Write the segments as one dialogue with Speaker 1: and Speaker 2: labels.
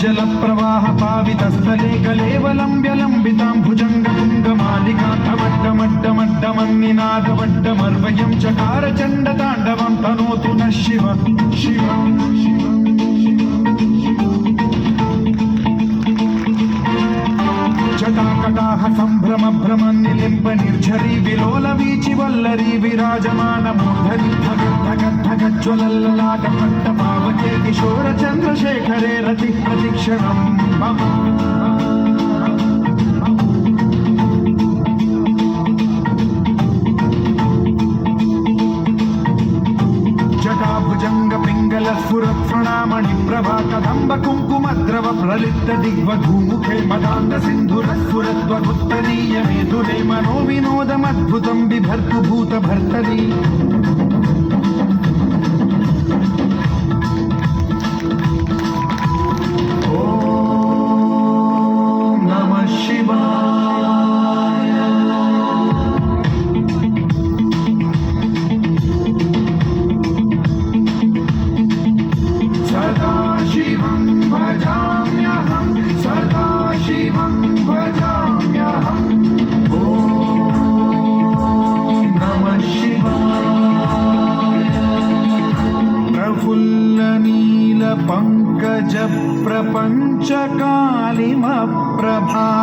Speaker 1: जल प्रवाह पावितस्थले कलेवलम्ब्य लम्बितां भुजङ्गतुङ्गमालिका तवड्डमड्डमड्डमन्निनादवड्डमर्वयं चकार चण्डताण्डवं तनोतु नः शिव शिव जटाकटाह सम्भ्रम भ्रमन्निलिम्ब निर्झरी विलोल वीचि वल्लरी विराजमान मूर्धनि धगद्धगज्ज्वलल्ललाटपट्ट पावके किशोर चन्द्रशेखरे रति प्रतिक्षणम् जटाभुजंग पिंगल स्फुरत्फणामणि प्रभा कदंब कुंकुमद्रव प्रलिप्त दिग्वधूमुखे मदान्ध सिन्धुरस्फुरद्वगुत्तरीय मेधुरे मनो विनोदमद्भुतं बिभर्तु भूत भर्तरी ओम नमः शिवाय सदा शिवं भजाम्यहं सदा शिवं भजाम्यहं ओम नमः शिवाय प्रफुल्ल नील पंकज प्रपंच कालिम प्रभावलंबिकंठ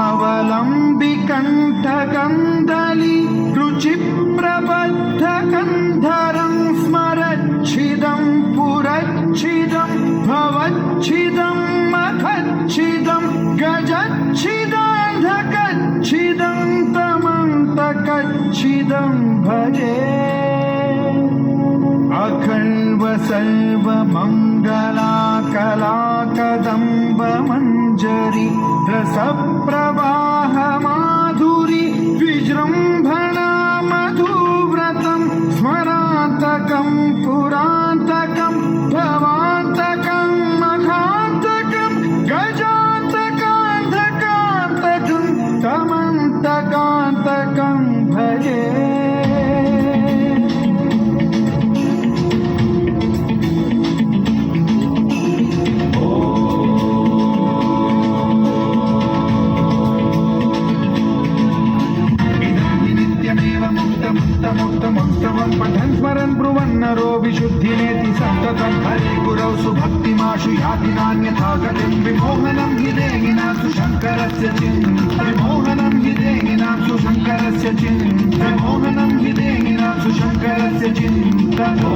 Speaker 1: गंधली रुचि प्रबद्ध कंधरं स्मरच्छिदं पुरच्छिदं भवच्छिदं मखच्छिदं गजच्छिदान्धकच्छिदं तमन्तकच्छिदं भजे अखण्ड सर्व मंगला कला कदम्ब मंजरी रस प्रवाह माधुरी विजृंभणा मधुव्रतं स्मरान्तकं पुरान्तकं भवान्तकं मखान्तकं गजान्तकान्धकान्तकं तमन्तकान्तकं भजे पठन् स्मरन् ब्रुवन्नरो विशुद्धिनेति सन्ततं हरे गुरौ सुभक्तिमाशु याति नान्यथा गतिं विमोहनं हि देहिनासु शङ्करस्य विमोहनं हि देहिनासु शङ्करस्य विमोहनं हि देहिनासु शङ्करस्य चिन्तनो